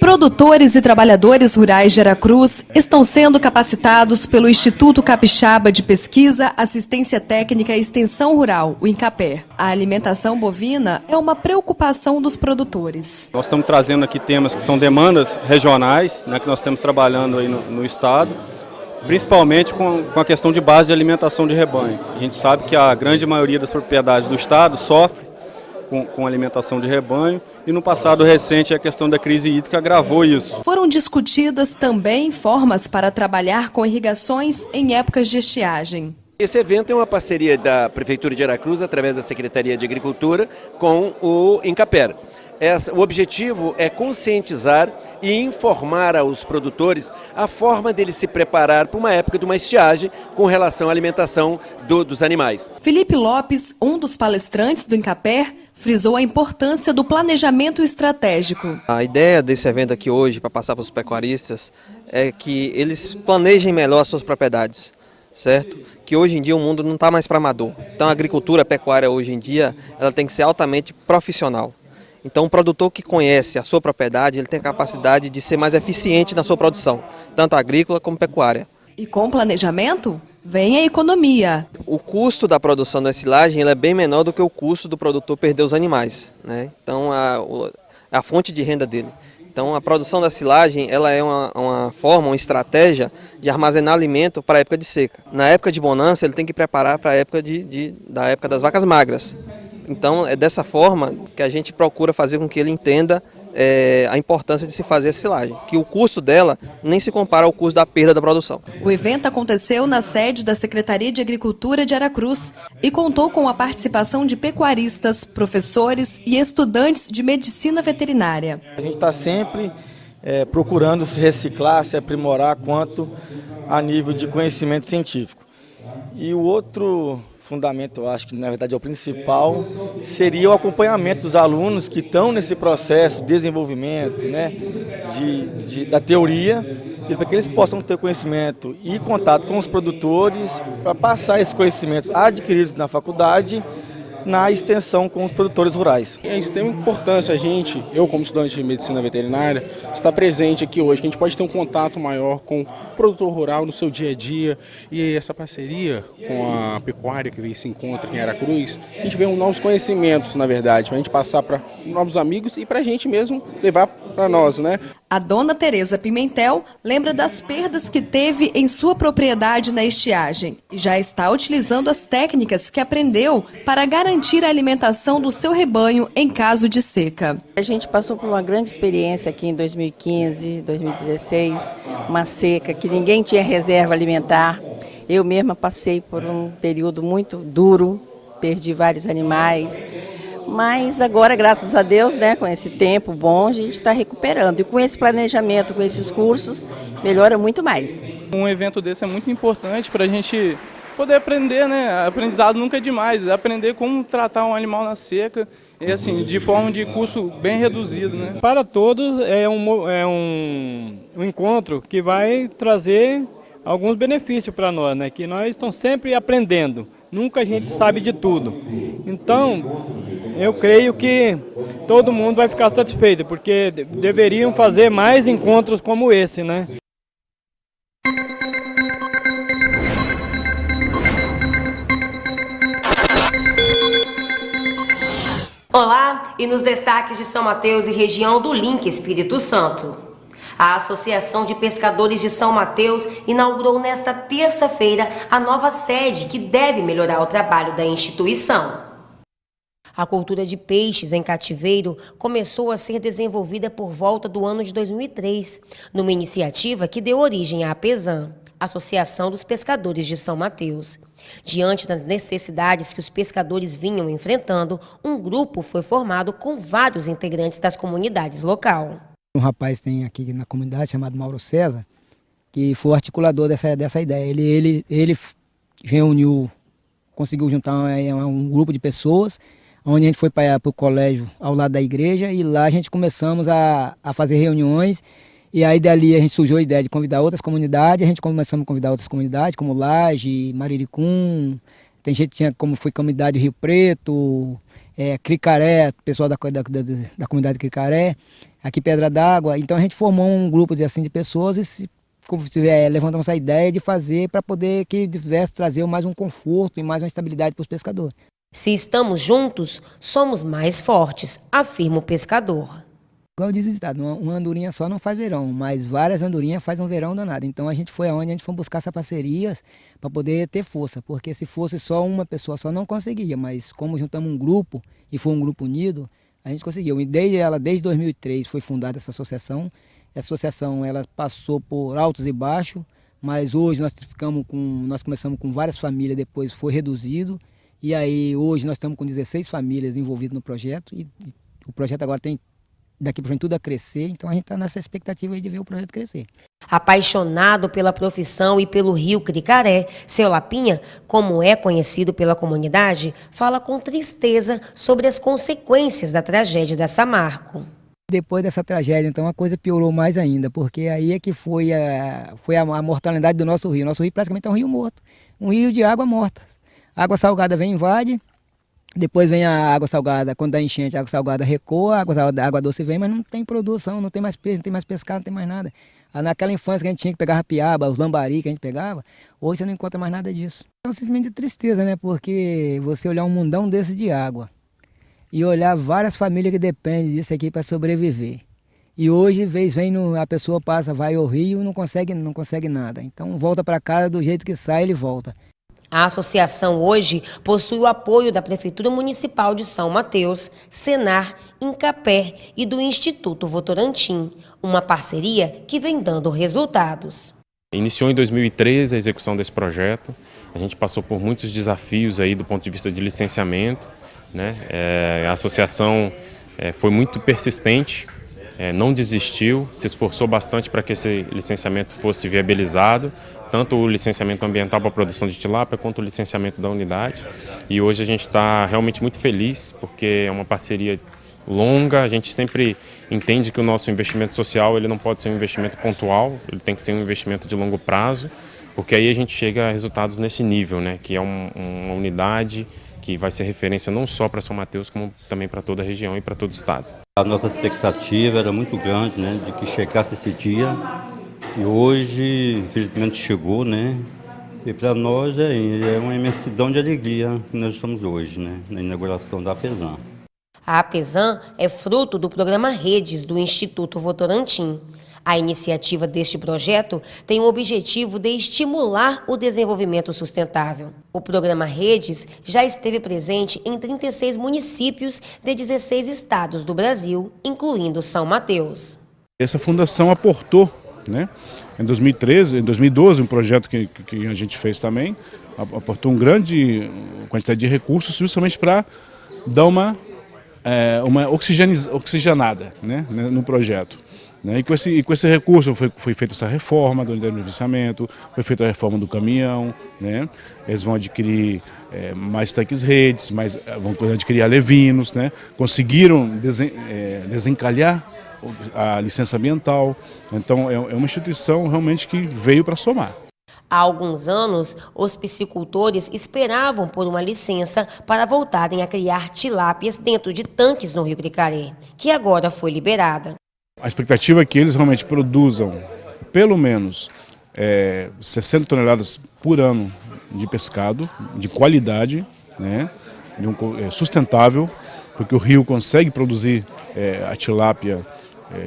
Speaker 7: Produtores e trabalhadores rurais de Aracruz estão sendo capacitados pelo Instituto Capixaba de Pesquisa, Assistência Técnica e Extensão Rural, o INCAPER. A alimentação bovina é uma preocupação dos produtores.
Speaker 8: Nós estamos trazendo aqui temas que são demandas regionais, né, que nós estamos trabalhando aí no estado, principalmente com a questão de base de alimentação de rebanho. A gente sabe que a grande maioria das propriedades do estado sofre com alimentação de rebanho e no passado recente a questão da crise hídrica agravou isso.
Speaker 7: Foram discutidas também formas para trabalhar com irrigações em épocas de estiagem.
Speaker 9: Esse evento é uma parceria da Prefeitura de Aracruz, através da Secretaria de Agricultura, com o INCAPER. O objetivo é conscientizar e informar aos produtores a forma deles se preparar para uma época de uma estiagem com relação à alimentação dos animais.
Speaker 7: Felipe Lopes, um dos palestrantes do INCAPER, frisou a importância do planejamento estratégico.
Speaker 10: A ideia desse evento aqui hoje, para passar para os pecuaristas, é que eles planejem melhor as suas propriedades, certo? Que hoje em dia o mundo não está mais para amador. Então a agricultura, a pecuária hoje em dia, ela tem que ser altamente profissional. Então o produtor que conhece a sua propriedade, ele tem a capacidade de ser mais eficiente na sua produção, tanto agrícola como pecuária.
Speaker 7: E com planejamento, vem a economia.
Speaker 10: O custo da produção da silagem ele é bem menor do que o custo do produtor perder os animais, né? Então a fonte de renda dele. Então a produção da silagem ela é uma forma, uma estratégia de armazenar alimento para a época de seca. Na época de bonança ele tem que preparar para a época da época das vacas magras. Então é dessa forma que a gente procura fazer com que ele entenda a importância de se fazer a silagem, que o custo dela nem se compara ao custo da perda da produção.
Speaker 7: O evento aconteceu na sede da Secretaria de Agricultura de Aracruz e contou com a participação de pecuaristas, professores e estudantes de medicina veterinária.
Speaker 28: A gente está sempre procurando se reciclar, se aprimorar quanto a nível de conhecimento científico. E o outro fundamento, eu acho que na verdade é o principal, seria o acompanhamento dos alunos que estão nesse processo de desenvolvimento, né, da teoria, e para que eles possam ter conhecimento e contato com os produtores, para passar esses conhecimentos adquiridos na faculdade, na extensão com os produtores rurais.
Speaker 13: É de extrema importância a gente, eu como estudante de medicina veterinária, estar presente aqui hoje, que a gente pode ter um contato maior com o produtor rural no seu dia a dia e essa parceria com a pecuária que se encontra aqui em Aracruz, a gente vê novos conhecimentos, na verdade, para a gente passar para novos amigos e para a gente mesmo levar para nós, né?
Speaker 7: A dona Tereza Pimentel lembra das perdas que teve em sua propriedade na estiagem e já está utilizando as técnicas que aprendeu para garantir a alimentação do seu rebanho em caso de seca.
Speaker 29: A gente passou por uma grande experiência aqui em 2015, 2016, uma seca que ninguém tinha reserva alimentar. Eu mesma passei por um período muito duro, perdi vários animais. Mas agora, graças a Deus, né, com esse tempo bom, a gente está recuperando. E com esse planejamento, com esses cursos, melhora muito mais.
Speaker 13: Um evento desse é muito importante para a gente
Speaker 5: poder aprender, né? Aprendizado nunca é demais, aprender como tratar um animal na seca, e assim, de forma de custo bem reduzido, né?
Speaker 23: Para todos é um encontro que vai trazer alguns benefícios para nós, né? Que nós estamos sempre aprendendo, nunca a gente sabe de tudo. Então, eu creio que todo mundo vai ficar satisfeito, porque deveriam fazer mais encontros como esse, né?
Speaker 11: Olá, e nos destaques de São Mateus e região do Link Espírito Santo. A Associação de Pescadores de São Mateus inaugurou nesta terça-feira a nova sede que deve melhorar o trabalho da instituição. A cultura de peixes em cativeiro começou a ser desenvolvida por volta do ano de 2003, numa iniciativa que deu origem à APESAN, Associação dos Pescadores de São Mateus. Diante das necessidades que os pescadores vinham enfrentando, um grupo foi formado com vários integrantes das comunidades local.
Speaker 12: Um rapaz tem aqui na comunidade chamado Mauro César, que foi o articulador dessa ideia. Ele reuniu, conseguiu juntar um grupo de pessoas, onde a gente foi para o colégio ao lado da igreja, e lá a gente começamos a fazer reuniões. E aí dali a gente surgiu a ideia de convidar outras comunidades, a gente começamos a convidar outras comunidades, como Laje, Mariricum, tem gente que tinha como foi comunidade Rio Preto, Cricaré, pessoal da comunidade Cricaré, aqui Pedra d'Água. Então a gente formou um grupo de pessoas e levantamos essa ideia de fazer para poder que tivesse trazer mais um conforto e mais uma estabilidade para os pescadores.
Speaker 11: Se estamos juntos, somos mais fortes, afirma o pescador.
Speaker 12: Igual diz o ditado, uma andorinha só não faz verão, mas várias andorinhas fazem um verão danado. Então a gente foi aonde a gente foi buscar essas parcerias para poder ter força, porque se fosse só uma pessoa só não conseguia, mas como juntamos um grupo e foi um grupo unido, a gente conseguiu. E desde 2003 foi fundada essa associação. Essa associação ela passou por altos e baixos, mas hoje nós começamos com várias famílias, depois foi reduzido, e aí hoje nós estamos com 16 famílias envolvidas no projeto, e o projeto agora tem daqui para frente tudo a crescer, então a gente está nessa expectativa aí de ver o projeto crescer.
Speaker 11: Apaixonado pela profissão e pelo rio Cricaré, seu Lapinha, como é conhecido pela comunidade, fala com tristeza sobre as consequências da tragédia da Samarco.
Speaker 12: Depois dessa tragédia, então, a coisa piorou mais ainda, porque aí é que foi a mortalidade do nosso rio. Nosso rio praticamente é um rio morto, um rio de água morta. A água salgada vem, invade. Depois vem a água salgada, quando dá enchente, a água salgada recoa, a água doce vem, mas não tem produção, não tem mais peixe, não tem mais pescado, não tem mais nada. Naquela infância que a gente tinha que pegar piaba, os lambari que a gente pegava, hoje você não encontra mais nada disso. É um sentimento de tristeza, né? Porque você olhar um mundão desse de água e olhar várias famílias que dependem disso aqui para sobreviver. E hoje, a pessoa passa, vai ao rio e não consegue nada. Então volta para casa do jeito que sai, ele volta.
Speaker 11: A associação hoje possui o apoio da Prefeitura Municipal de São Mateus, Senar, Incapé e do Instituto Votorantim, uma parceria que vem dando resultados.
Speaker 14: Iniciou em 2013 a execução desse projeto, a gente passou por muitos desafios aí do ponto de vista de licenciamento, né? A associação foi muito persistente, não desistiu, se esforçou bastante para que esse licenciamento fosse viabilizado, tanto o licenciamento ambiental para a produção de tilápia quanto o licenciamento da unidade. E hoje a gente está realmente muito feliz porque é uma parceria longa, a gente sempre entende que o nosso investimento social ele não pode ser um investimento pontual, ele tem que ser um investimento de longo prazo, porque aí a gente chega a resultados nesse nível, né, que é uma unidade que vai ser referência não só para São Mateus, como também para toda a região e para todo o estado.
Speaker 15: A nossa expectativa era muito grande, né, de que chegasse esse dia. E hoje, infelizmente, chegou, né? E para nós é uma imensidão de alegria que nós estamos hoje, né? Na inauguração da APESAN.
Speaker 11: A APESAN é fruto do programa Redes do Instituto Votorantim. A iniciativa deste projeto tem o objetivo de estimular o desenvolvimento sustentável. O programa Redes já esteve presente em 36 municípios de 16 estados do Brasil, incluindo São Mateus.
Speaker 16: Essa fundação aportou, né? Em 2012, um projeto que a gente fez também, aportou uma grande quantidade de recursos justamente para dar uma oxigenada, né, no projeto. né? E com esse recurso foi feita essa reforma do unidade de beneficiamento, foi feita a reforma do caminhão, né? Eles vão adquirir mais tanques-redes, vão adquirir alevinos, né? Conseguiram desencalhar a licença ambiental. Então é uma instituição realmente que veio para somar.
Speaker 11: Há alguns anos, os piscicultores esperavam por uma licença para voltarem a criar tilápias dentro de tanques no Rio Cricaré, que agora foi liberada.
Speaker 16: A expectativa é que eles realmente produzam pelo menos 60 toneladas por ano de pescado, de qualidade, né, sustentável, porque o rio consegue produzir a tilápia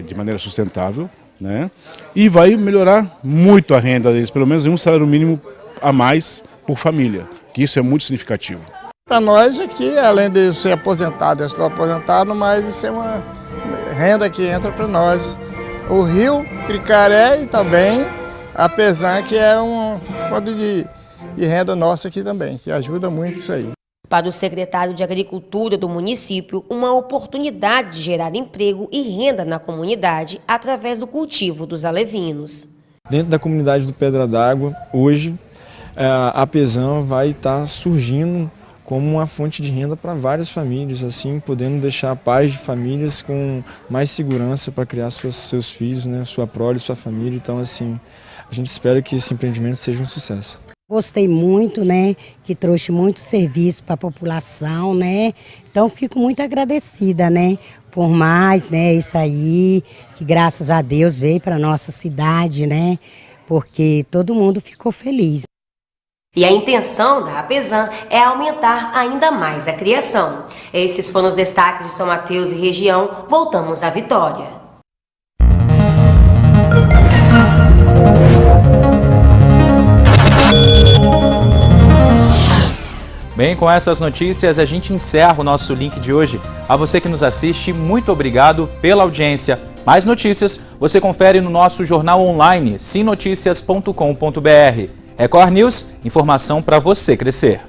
Speaker 16: de maneira sustentável, né, e vai melhorar muito a renda deles, pelo menos em um salário mínimo a mais por família, que isso é muito significativo.
Speaker 1: Para nós aqui, além de ser aposentado, eu estou aposentado, mas isso é uma renda que entra para nós. O Rio Cricaré e também a Pesan, que é uma fonte de renda nossa aqui também, que ajuda muito isso aí.
Speaker 11: Para o secretário de Agricultura do município, uma oportunidade de gerar emprego e renda na comunidade através do cultivo dos alevinos.
Speaker 17: Dentro da comunidade do Pedra d'Água, hoje, a Pesan vai estar surgindo como uma fonte de renda para várias famílias, assim, podendo deixar pais de famílias com mais segurança para criar seus filhos, né, sua prole, sua família. Então, assim, a gente espera que esse empreendimento seja um sucesso.
Speaker 18: Gostei muito, né, que trouxe muito serviço para a população, né, então fico muito agradecida, né, por mais, né, isso aí, que graças a Deus veio para nossa cidade, né, porque todo mundo ficou feliz.
Speaker 11: E a intenção da Pesan é aumentar ainda mais a criação. Esses foram os destaques de São Mateus e região. Voltamos à Vitória.
Speaker 19: Bem, com essas notícias a gente encerra o nosso link de hoje. A você que nos assiste, muito obrigado pela audiência. Mais notícias você confere no nosso jornal online, simnoticias.com.br. Record News, informação para você crescer.